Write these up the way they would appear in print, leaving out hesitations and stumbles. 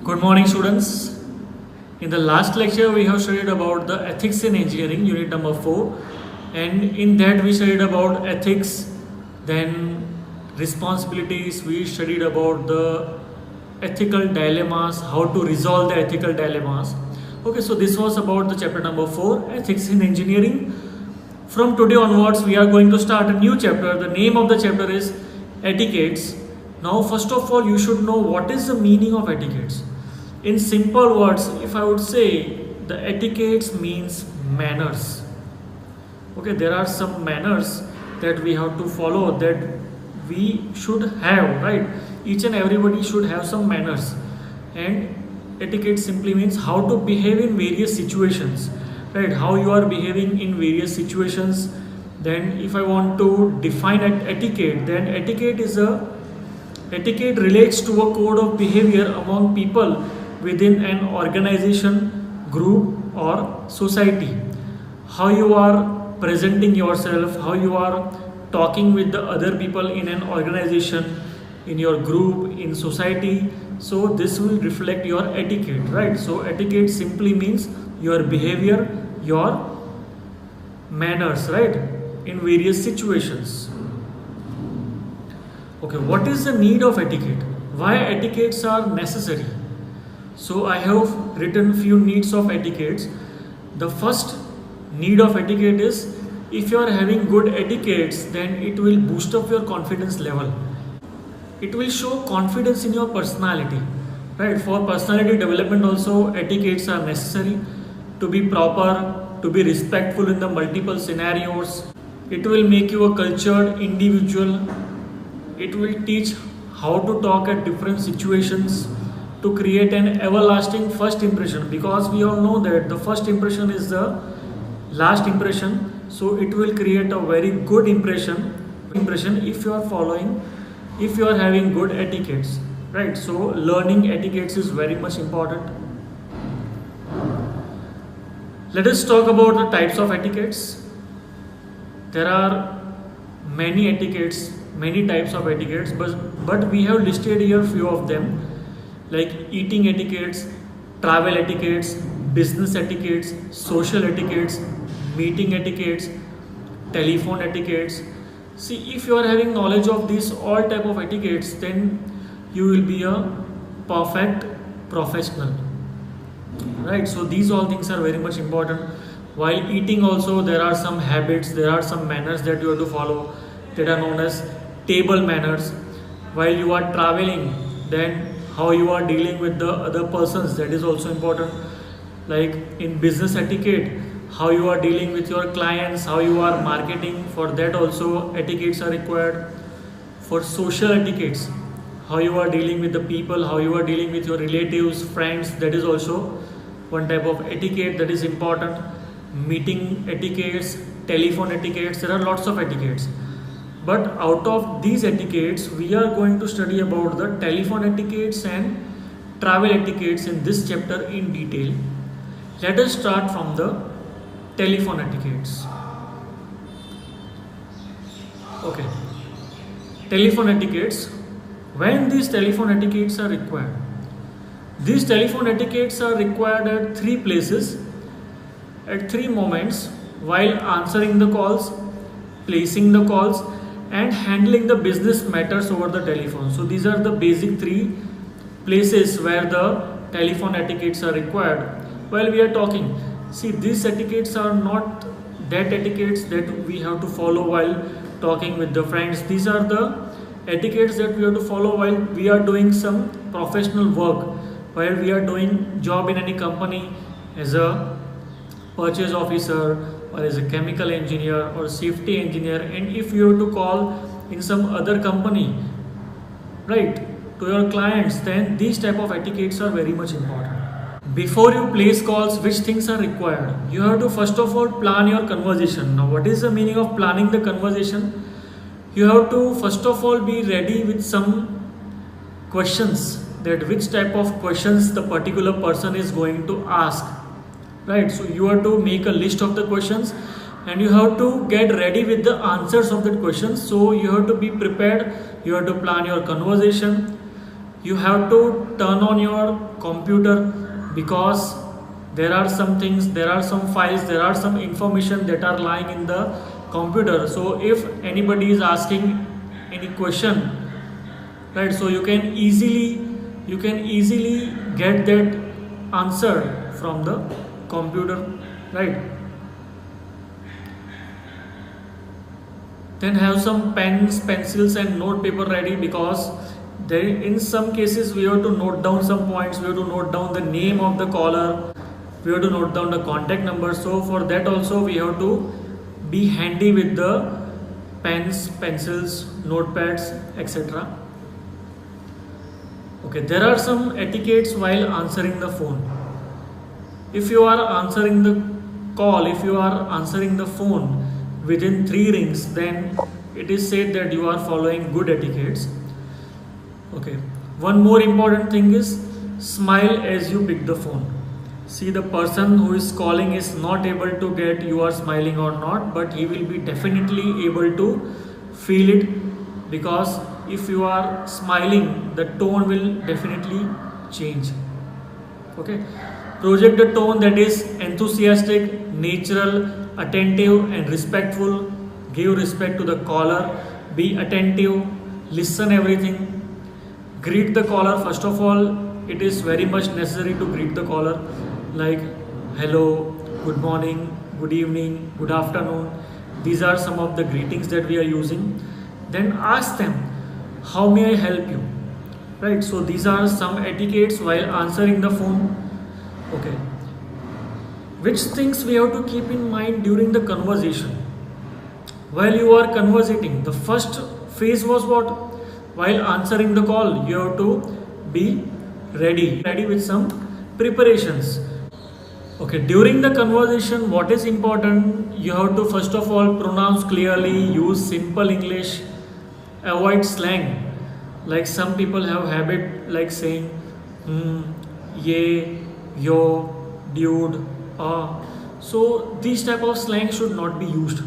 Good morning, students. In the last lecture, we have studied about the ethics in engineering, unit number 4, and in that we studied about ethics, then responsibilities. We studied about the ethical dilemmas, how to resolve the ethical dilemmas. Okay, so this was about the chapter number 4, ethics in engineering. From today onwards, we are going to start a new chapter. The name of the chapter is etiquettes. Now, first of all, you should know what is the meaning of etiquettes. In simple words, if I would say, the etiquettes means manners. Okay, there are some manners that we have to follow, that we should have, right? Each and everybody should have some manners. And etiquette simply means how to behave in various situations, right? How you are behaving in various situations. Then if I want to define etiquette, then etiquette relates to a code of behavior among people within an organization, group or society. How you are presenting yourself, how you are talking with the other people in an organization, in your group, in society. So this will reflect your etiquette, right? So etiquette simply means your behavior, your manners, right? In various situations. Okay, what is the need of etiquette? Why etiquettes are necessary? So I have written few needs of etiquettes. The first need of etiquette is, if you are having good etiquettes, then it will boost up your confidence level. It will show confidence in your personality, right? For personality development also, etiquettes are necessary to be proper, to be respectful in the multiple scenarios. It will make you a cultured individual. It will teach how to talk at different situations, to create an everlasting first impression, because we all know that the first impression is the last impression. So it will create a very good impression if you are following, if you are having good etiquettes, right? So learning etiquettes is very much important. Let us talk about the types of etiquettes. There are many etiquettes, many types of etiquettes, but we have listed here few of them, like eating etiquettes, travel etiquettes, business etiquettes, social etiquettes, meeting etiquettes, telephone etiquettes. See, if you are having knowledge of these all type of etiquettes, then you will be a perfect professional, right? So these all things are very much important. While eating also, there are some habits, there are some manners that you have to follow, that are known as table manners. While you are traveling, then how you are dealing with the other persons, that is also important. Like in business etiquette, how you are dealing with your clients, how you are marketing, for that also etiquettes are required. For social etiquettes, how you are dealing with the people, how you are dealing with your relatives, friends, that is also one type of etiquette that is important. Meeting etiquettes, telephone etiquettes, there are lots of etiquettes. But out of these etiquettes, we are going to study about the telephone etiquettes and travel etiquettes in this chapter in detail. Let us start from the telephone etiquettes. Okay, telephone etiquettes. When these telephone etiquettes are required? These telephone etiquettes are required at 3 places, at 3 moments: while answering the calls, placing the calls, and handling the business matters over the telephone. So these are the basic 3 places where the telephone etiquettes are required while we are talking. See, these etiquettes are not that etiquettes that we have to follow while talking with the friends. These are the etiquettes that we have to follow while we are doing some professional work, while we are doing job in any company as a purchase officer, or as a chemical engineer or safety engineer. And if you have to call in some other company, right, to your clients, then these type of etiquettes are very much important. Before you place calls, which things are required? You have to first of all plan your conversation. Now, what is the meaning of planning the conversation? You have to first of all be ready with some questions, that which type of questions the particular person is going to ask, right? So you have to make a list of the questions, and you have to get ready with the answers of that question. So you have to be prepared, you have to plan your conversation, you have to turn on your computer, because there are some things, there are some files, there are some information that are lying in the computer. So if anybody is asking any question, right, so you can easily get that answer from the computer, right? Then have some pens, pencils and note paper ready, because there in some cases we have to note down some points, we have to note down the name of the caller, we have to note down the contact number. So for that also we have to be handy with the pens, pencils, notepads, etc. Okay, there are some etiquettes while answering the phone. If you are answering the call, if you are answering the phone within 3 rings, then it is said that you are following good etiquettes. Okay, one more important thing is smile as you pick the phone. See, the person who is calling is not able to get you are smiling or not, but he will be definitely able to feel it, because if you are smiling, the tone will definitely change. Okay, project the tone that is enthusiastic, natural, attentive and respectful. Give respect to the caller, be attentive, listen everything. Greet the caller. First of all, it is very much necessary to greet the caller, like hello, good morning, good evening, good afternoon. These are some of the greetings that we are using. Then ask them, how may I help you? Right, so these are some etiquettes while answering the phone. Okay, which things we have to keep in mind during the conversation? While you are conversating, the first phase was what? While answering the call, you have to be ready with some preparations. Okay, during the conversation, what is important? You have to first of all pronounce clearly, use simple English, avoid slang. Like some people have habit like saying ye, yo, dude, so these type of slang should not be used.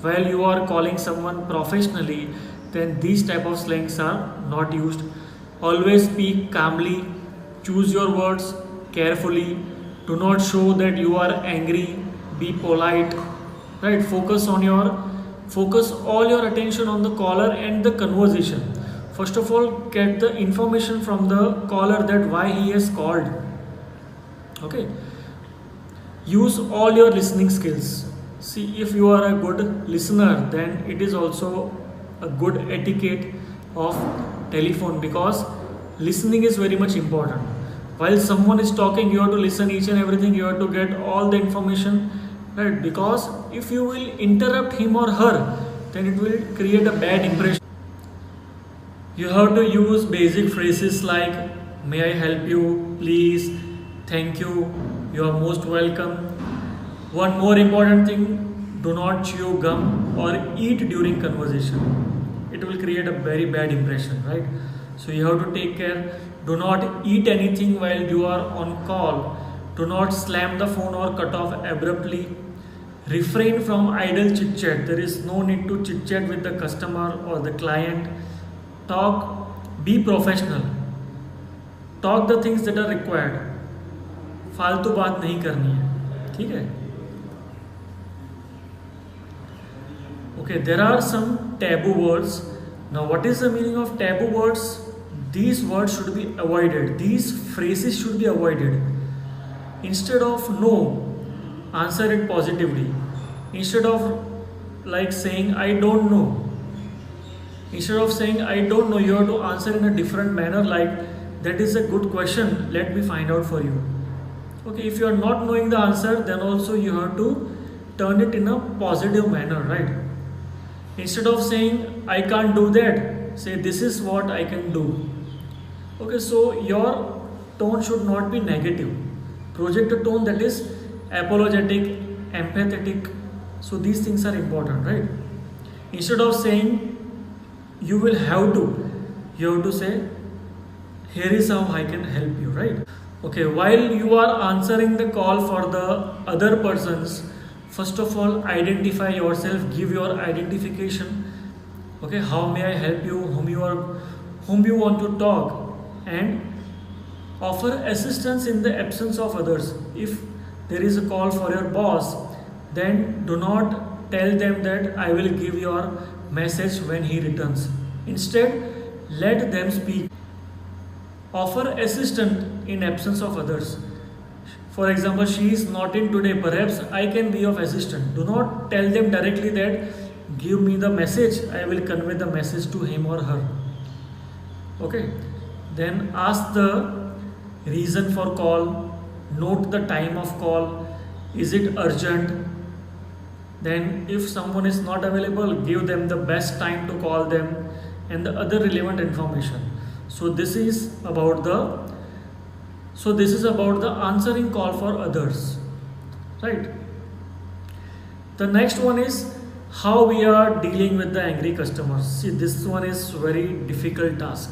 While you are calling someone professionally, then these type of slangs are not used. Always speak calmly, choose your words carefully, do not show that you are angry, be polite, right? Focus all your attention on the caller and the conversation. First of all, get the information from the caller that why he has called. Okay, use all your listening skills. See, if you are a good listener, then it is also a good etiquette of telephone, because listening is very much important. While someone is talking, you have to listen each and everything, you have to get all the information, right? Because if you will interrupt him or her, then it will create a bad impression. You have to use basic phrases like may I help you, please, thank you, you are most welcome. One more important thing, do not chew gum or eat during conversation. It will create a very bad impression, right? So you have to take care. Do not eat anything while you are on call. Do not slam the phone or cut off abruptly. Refrain from idle chit chat. There is no need to chit chat with the customer or the client. Be professional. Talk the things that are required. फालतू बात नहीं करनी है, ठीक है? Okay, there are some taboo words. Now, what is the meaning of taboo words? These words should be avoided. These phrases should be avoided. Instead of no, answer it positively. Instead of like saying I don't know, instead of saying I don't know, you have to answer in a different manner, like that is a good question, let me find out for you. Okay, if you are not knowing the answer, then also you have to turn it in a positive manner, right? Instead of saying I can't do that, say this is what I can do. Okay, so your tone should not be negative. Project a tone that is apologetic, empathetic. So these things are important, right? Instead of saying you will have to, you have to say here is how I can help you, right? Okay, while you are answering the call for the other persons, first of all identify yourself, give your identification. Okay, how may I help you, whom you want to talk, and offer assistance in the absence of others. If there is a call for your boss, then do not tell them that I will give your message when he returns. Instead, let them speak. Offer assistance in absence of others. For example, she is not in today, perhaps I can be of assistance. Do not tell them directly that give me the message, I will convey the message to him or her. Okay, then ask the reason for call, note the time of call, is it urgent. Then if someone is not available, give them the best time to call them and the other relevant information. So this is about the answering call for others, right? The next one is how we are dealing with the angry customers. See, this one is very difficult task.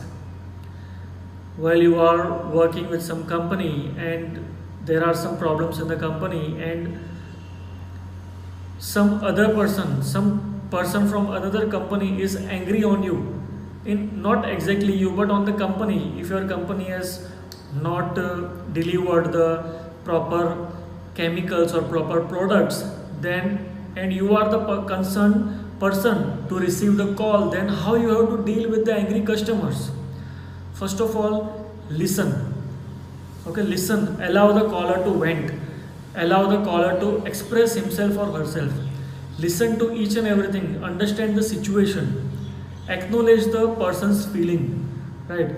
While you are working with some company and there are some problems in the company, and some person from another company is angry on you, in not exactly you but on the company. If your company has not delivered the proper chemicals or proper products, then and you are the concerned person to receive the call, then how you have to deal with the angry customers? First of all, listen. Okay, listen. Allow the caller to vent. Allow the caller to express himself or herself. Listen to each and everything. Understand the situation. Acknowledge the person's feeling. Right.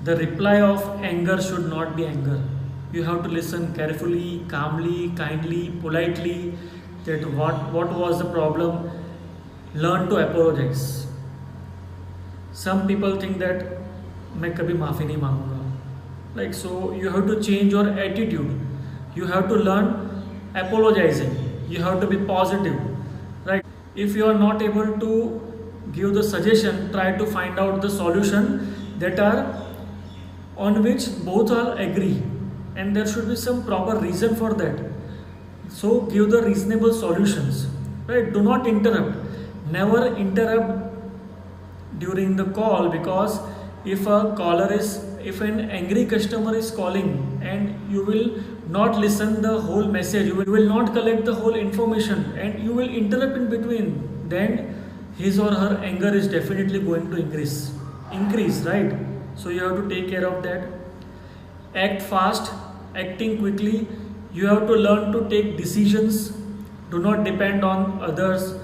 The reply of anger should not be anger. You have to listen carefully, calmly, kindly, politely. That what was the problem. Learn to apologize. Some people think that मैं कभी माफ़ी नहीं मांगूंगा. Like, so you have to change your attitude. You have to learn apologizing. You have to be positive, right? If you are not able to give the suggestion, try to find out the solution that are on which both are agree, and there should be some proper reason for that. So give the reasonable solutions, right? Do not interrupt. Never interrupt during the call, because if an angry customer is calling and you will not listen the whole message, you will not collect the whole information and you will interrupt in between, then his or her anger is definitely going to increase, right? So you have to take care of that. Act fast. Acting quickly, you have to learn to take decisions. Do not depend on others.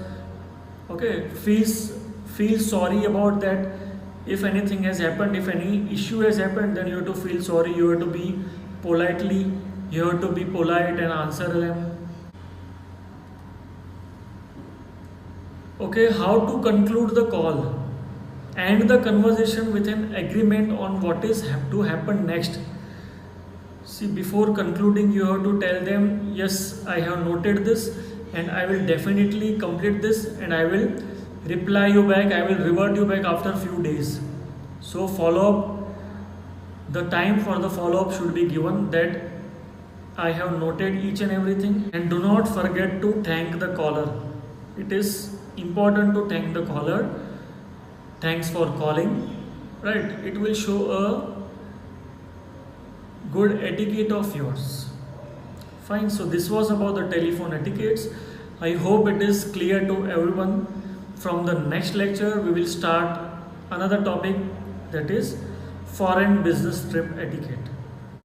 Okay, feel sorry about that. If anything has happened, if any issue has happened, then you have to feel sorry. You have to be polite and answer them. Okay, how to conclude the call? End the conversation with an agreement on what is to happen next. See, before concluding, you have to tell them, yes, I have noted this and I will definitely complete this and I will reply you back, I will revert you back after a few days. So follow up, the time for the follow up should be given, that I have noted each and everything. And do not forget to thank the caller. It is important to thank the caller. Thanks for calling, right? It will show a good etiquette of yours. Fine. So this was about the telephone etiquettes. I hope it is clear to everyone. From the next lecture, we will start another topic, that is foreign business trip etiquette.